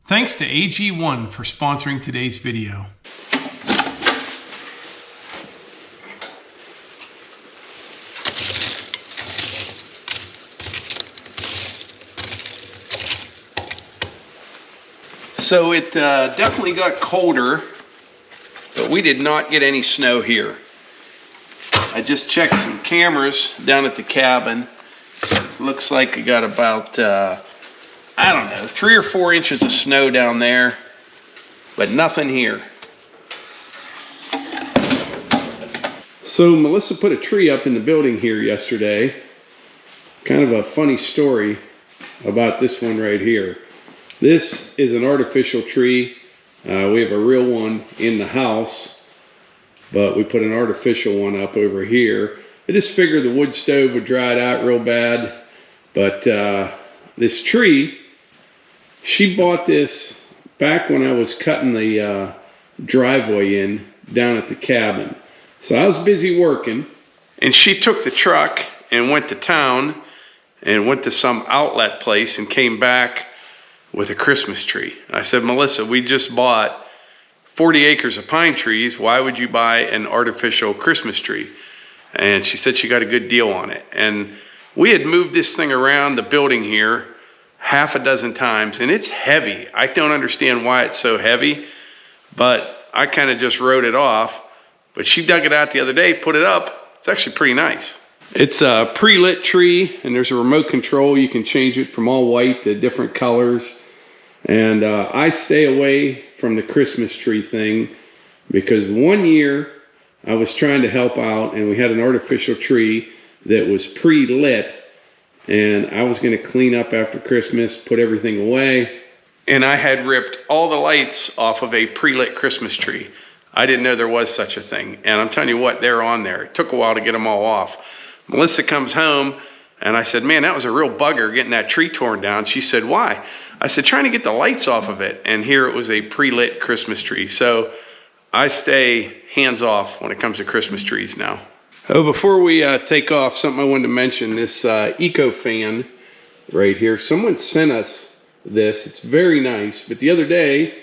Thanks to AG1 for sponsoring today's video. So it definitely got colder, but we did not get any snow here. I just checked some cameras down at the cabin. Looks like it got about, I don't know, 3 or 4 inches of snow down there, but nothing here. So Melissa put a tree up in the building here yesterday. Kind of a funny story about this one right here. This is an artificial tree. We have a real one in the house, but we put an artificial one up over here. I just figured the wood stove would dry it out real bad, but this tree, she bought this back when I was cutting the driveway in down at the cabin. So I was busy working, and she took the truck and went to town and went to some outlet place and came back with a Christmas tree. I said, Melissa, we just bought 40 acres of pine trees. Why would you buy an artificial Christmas tree? And she said she got a good deal on it. And we had moved this thing around the building here half a dozen times, and it's heavy. I don't understand why it's so heavy, but I kind of just wrote it off. But she dug it out the other day, put it up. It's actually pretty nice. It's a pre-lit tree, and there's a remote control. You can change it from all white to different colors. And I stay away from the Christmas tree thing because one year I was trying to help out, and we had an artificial tree that was pre-lit, and I was going to clean up after Christmas, put everything away, and I had ripped all the lights off of a pre-lit Christmas tree. I didn't know there was such a thing, and I'm telling you what, they're on there. It took a while to get them all off. Melissa comes home, and I said, man, that was a real bugger getting that tree torn down. She said, why? I said, trying to get the lights off of it, and here it was a pre-lit Christmas tree. So I stay hands off when it comes to Christmas trees now. Oh, before we take off, something I wanted to mention, this eco fan right here. Someone sent us this. It's very nice, but the other day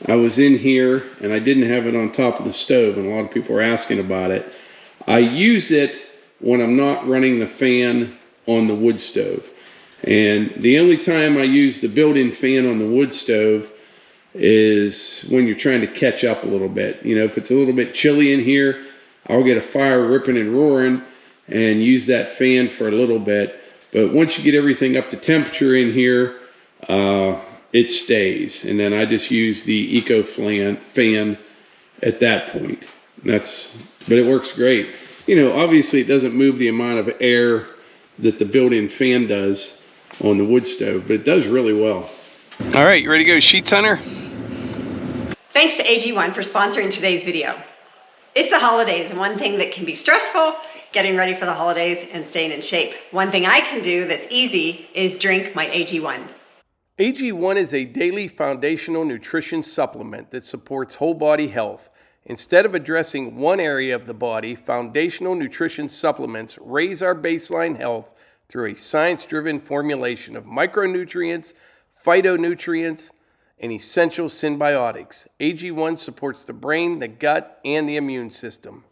I was in here and I didn't have it on top of the stove, and a lot of people were asking about it. I use it when I'm not running the fan on the wood stove. And the only time I use the built-in fan on the wood stove is when you're trying to catch up a little bit. You know, if it's a little bit chilly in here, I'll get a fire ripping and roaring and use that fan for a little bit. But once you get everything up to temperature in here, it stays. And then I just use the eco fan at that point. But it works great. You know, obviously it doesn't move the amount of air that the built-in fan does on the wood stove, but it does really well. All right, you ready to go sheets hunter? Thanks to AG1 for sponsoring today's video. It's the holidays, and one thing that can be stressful, getting ready for the holidays and staying in shape. One thing I can do that's easy is drink my AG1. AG1 is a daily foundational nutrition supplement that supports whole body health. Instead of addressing one area of the body, foundational nutrition supplements raise our baseline health through a science-driven formulation of micronutrients, phytonutrients, and essential symbiotics. AG1 supports the brain, the gut, and the immune system.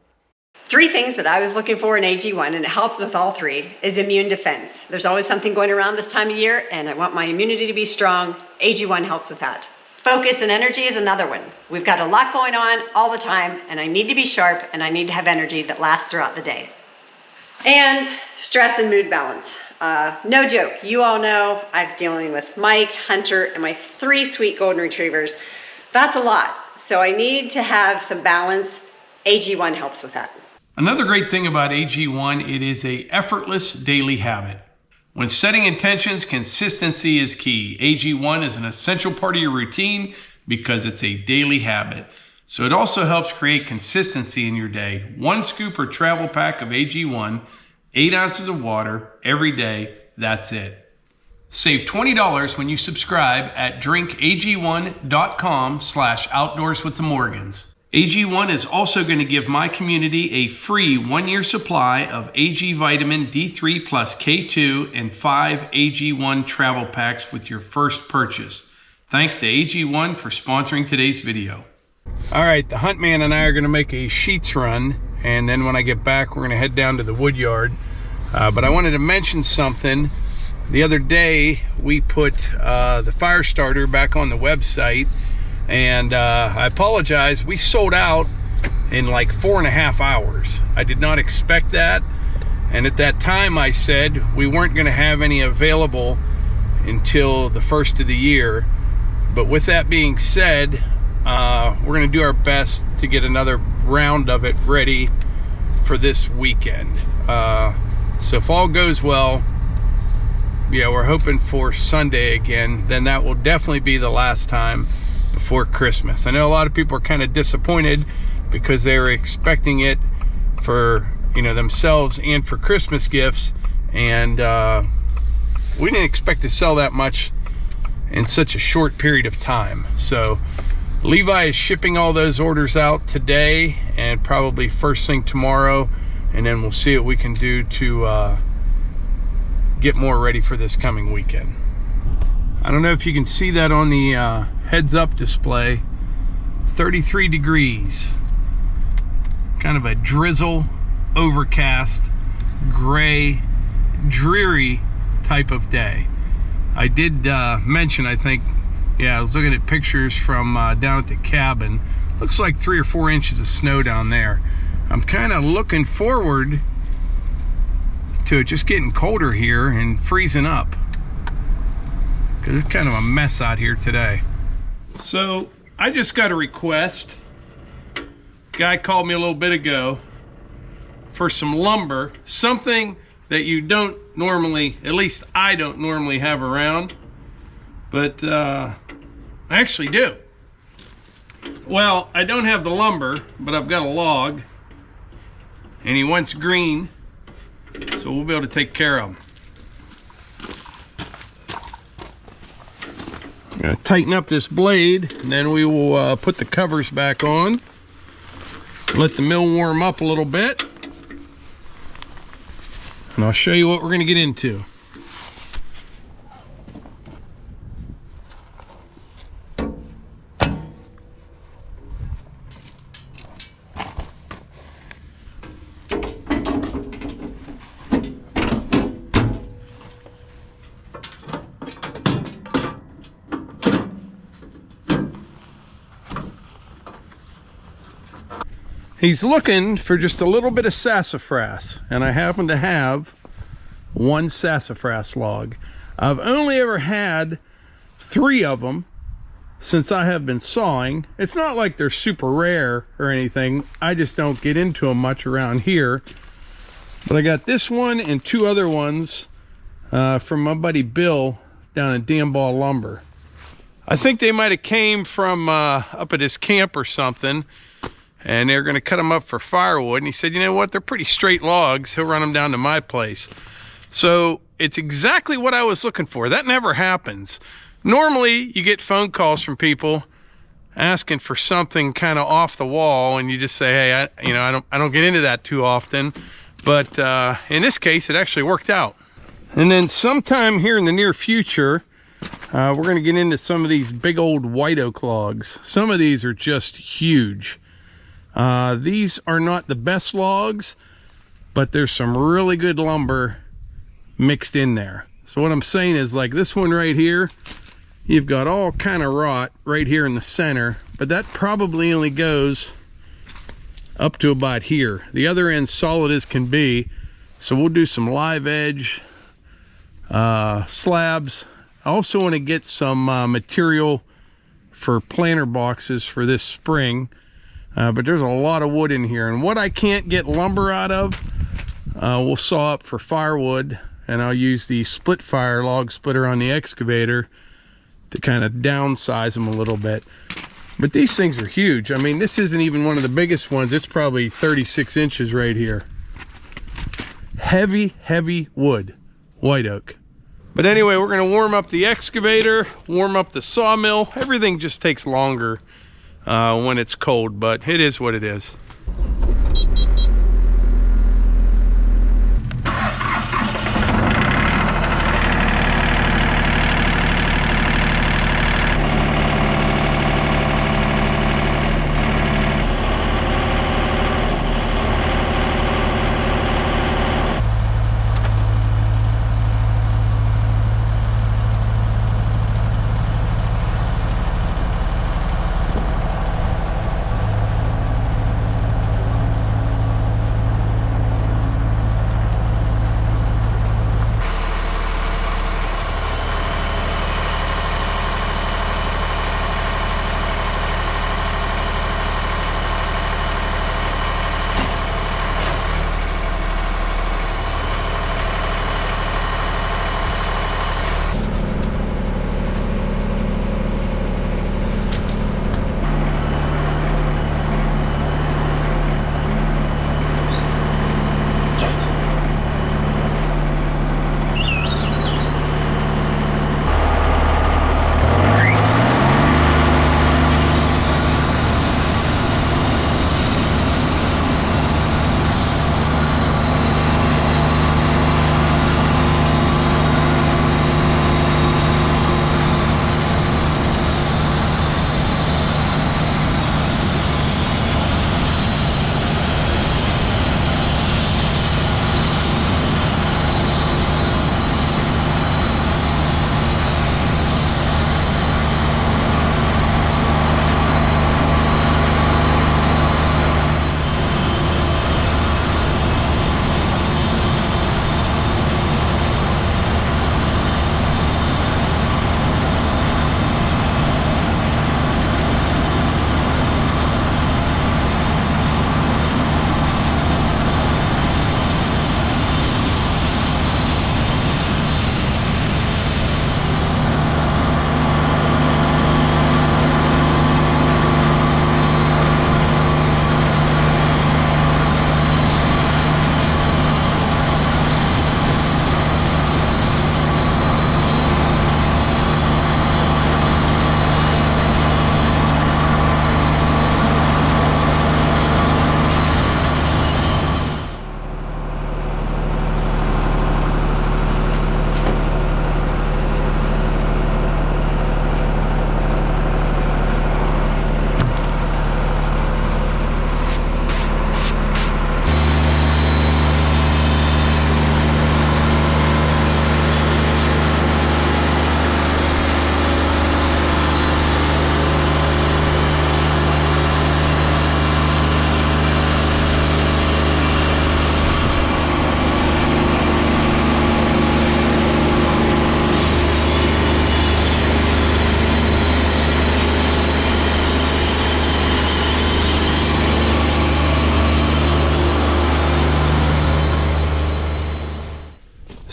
3 things that I was looking for in AG1, and it helps with all 3, is immune defense. There's always something going around this time of year, and I want my immunity to be strong. AG1 helps with that. Focus and energy is another one. We've got a lot going on all the time, and I need to be sharp, and I need to have energy that lasts throughout the day. And stress and mood balance. No joke, you all know I'm dealing with Mike, Hunter, and my 3 sweet golden retrievers. That's a lot, so I need to have some balance. AG1 helps with that. Another great thing about AG1, it is a effortless daily habit. When setting intentions, consistency is key. AG1 is an essential part of your routine because it's a daily habit. So it also helps create consistency in your day. 1 scoop or travel pack of AG1, 8 ounces of water every day. That's it. Save $20 when you subscribe at drinkag1.com/outdoorswiththemorgans. AG1 is also going to give my community a free 1-year supply of AG Vitamin D3 plus K2 and 5 AG1 travel packs with your first purchase. Thanks to AG1 for sponsoring today's video. All right, the Huntman and I are gonna make a sheets run, and then when I get back, we're gonna head down to the Woodyard. But I wanted to mention something. The other day, we put the fire starter back on the website, and I apologize, we sold out in like 4.5 hours. I did not expect that, and at that time I said we weren't gonna have any available until the first of the year. But with that being said, we're gonna do our best to get another round of it ready for this weekend. So if all goes well, yeah, we're hoping for Sunday again. Then that will definitely be the last time before Christmas. I know a lot of people are kind of disappointed because they were expecting it for, you know, themselves and for Christmas gifts, and we didn't expect to sell that much in such a short period of time. So Levi is shipping all those orders out today and probably first thing tomorrow, and then we'll see what we can do to get more ready for this coming weekend. I don't know if you can see that on the heads up display. 33 degrees, kind of a drizzle, overcast, gray, dreary type of day. I did mention, I think, yeah, I was looking at pictures from down at the cabin. Looks like 3 or 4 inches of snow down there. I'm kind of looking forward to it just getting colder here and freezing up, because it's kind of a mess out here today. So I just got a request. Guy called me a little bit ago for some lumber, something that you don't normally, at least I don't normally have around, but I actually do. Well, I don't have the lumber, but I've got a log, and he wants green, so we'll be able to take care of him. I'm gonna tighten up this blade, and then we will put the covers back on, let the mill warm up a little bit, and I'll show you what we're gonna get into. He's looking for just a little bit of sassafras, and I happen to have one sassafras log. I've only ever had 3 of them since I have been sawing. It's not like they're super rare or anything. I just don't get into them much around here. But I got this one and 2 other ones from my buddy Bill down at Damball Lumber. I think they might have came from up at his camp or something, and they're going to cut them up for firewood. And he said, you know what, they're pretty straight logs. He'll run them down to my place. So it's exactly what I was looking for. That never happens. Normally, you get phone calls from people asking for something kind of off the wall, and you just say, hey, I don't get into that too often. But in this case, it actually worked out. And then sometime here in the near future, we're going to get into some of these big old white oak logs. Some of these are just huge. These are not the best logs, but there's some really good lumber mixed in there. So what I'm saying is, like this one right here, you've got all kind of rot right here in the center, but that probably only goes up to about here. The other end's solid as can be. So we'll do some live edge slabs. I also want to get some material for planter boxes for this spring. But there's a lot of wood in here, and what I can't get lumber out of, we'll saw up for firewood, and I'll use the split fire log splitter on the excavator to kind of downsize them a little bit. But these things are huge. I mean, this isn't even one of the biggest ones. It's probably 36 inches right here. Heavy, heavy wood, white oak. But anyway, we're gonna warm up the excavator, warm up the sawmill. Everything just takes longer when it's cold, but it is what it is.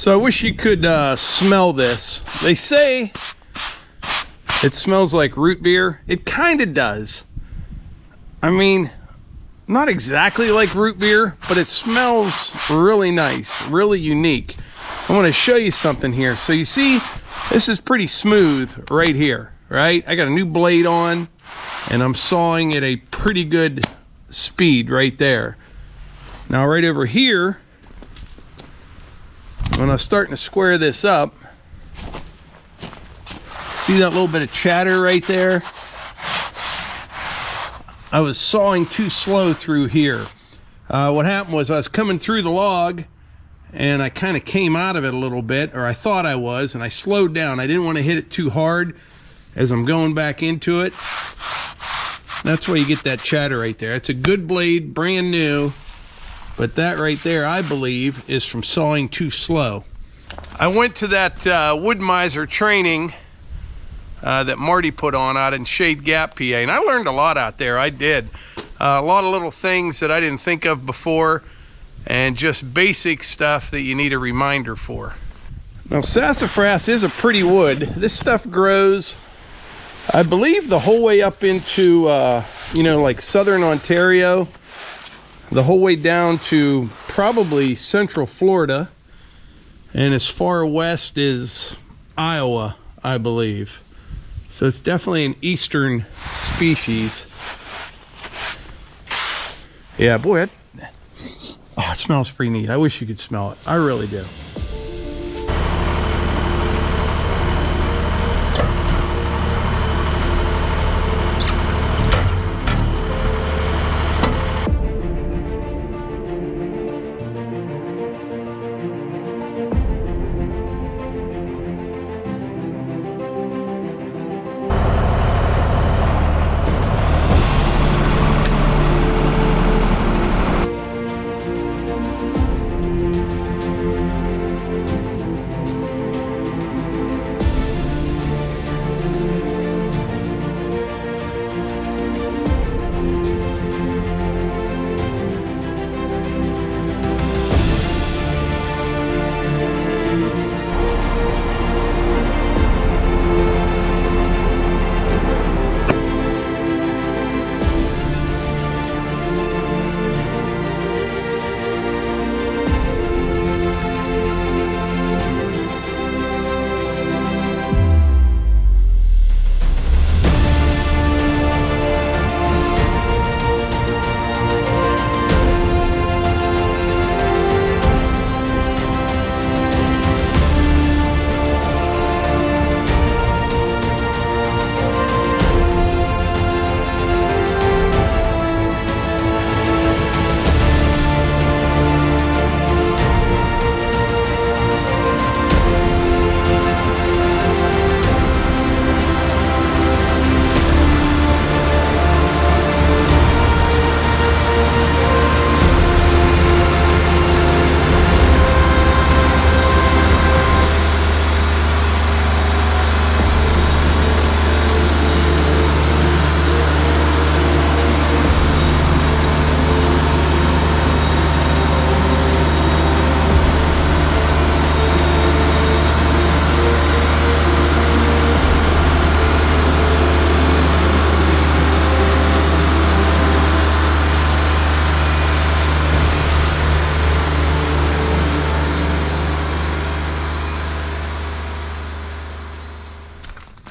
So I wish you could smell this. They say it smells like root beer. It kind of does. I mean, not exactly like root beer, but it smells really nice, really unique. I want to show you something here. So you see, this is pretty smooth right here, right? I got a new blade on, and I'm sawing at a pretty good speed right there. Now right over here, when I'm starting to square this up, see that little bit of chatter right there? I was sawing too slow through here. What happened was I was coming through the log and I kind of came out of it a little bit, or I thought I was, and I slowed down. I didn't want to hit it too hard as I'm going back into it. That's why you get that chatter right there. It's a good blade, brand new, but that right there, I believe, is from sawing too slow. I went to that Woodmizer training that Marty put on out in Shade Gap, PA, and I learned a lot out there. I did. A lot of little things that I didn't think of before, and just basic stuff that you need a reminder for. Now, sassafras is a pretty wood. This stuff grows, I believe, the whole way up into, you know, like southern Ontario, the whole way down to probably central Florida, and as far west as Iowa, I believe. So it's definitely an eastern species. Yeah, boy, it smells pretty neat. I wish you could smell it. I really do.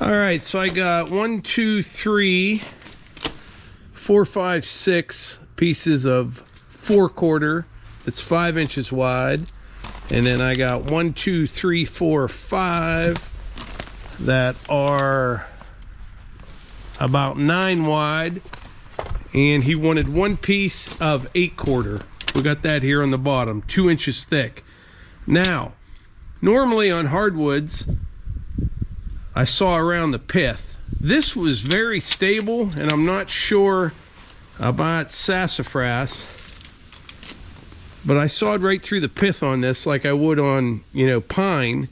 All right, so I got 1, 2, 3, 4, 5, 6 pieces of 4/4 that's 5 inches wide, and then I got 1, 2, 3, 4, 5 that are about 9 wide, and he wanted 1 piece of 8/4. We got that here on the bottom, 2 inches thick. Now, normally on hardwoods, I saw around the pith. This was very stable, and I'm not sure about sassafras, but I sawed right through the pith on this like I would on, you know, pine,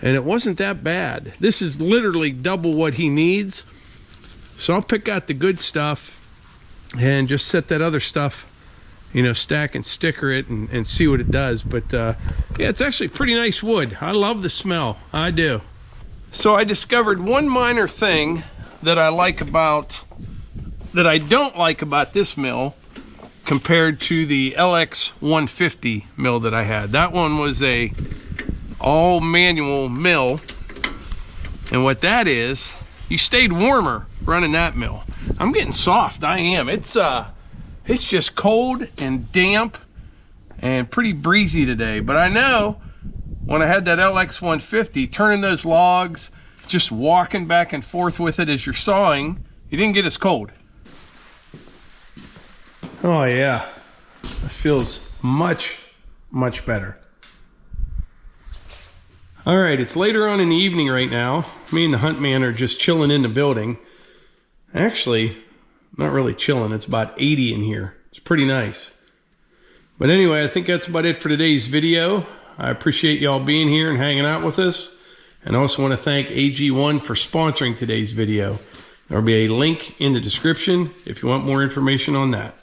and it wasn't that bad. This is literally double what he needs. So I'll pick out the good stuff and just set that other stuff you know, stack and sticker it and see what it does. But yeah, it's actually pretty nice wood. I love the smell, I do. So I discovered one minor thing that I don't like about this mill compared to the LX150 mill that I had. That one was a all manual mill, and what that is, you stayed warmer running that mill. I'm getting soft, I am. It's just cold and damp and pretty breezy today, but I know when I had that LX150, turning those logs, just walking back and forth with it as you're sawing, you didn't get as cold. Oh yeah, this feels much, much better. All right, it's later on in the evening right now. Me and the hunt man are just chilling in the building. Actually, not really chilling, it's about 80 in here. It's pretty nice. But anyway, I think that's about it for today's video. I appreciate y'all being here and hanging out with us. And I also want to thank AG1 for sponsoring today's video. There'll be a link in the description if you want more information on that.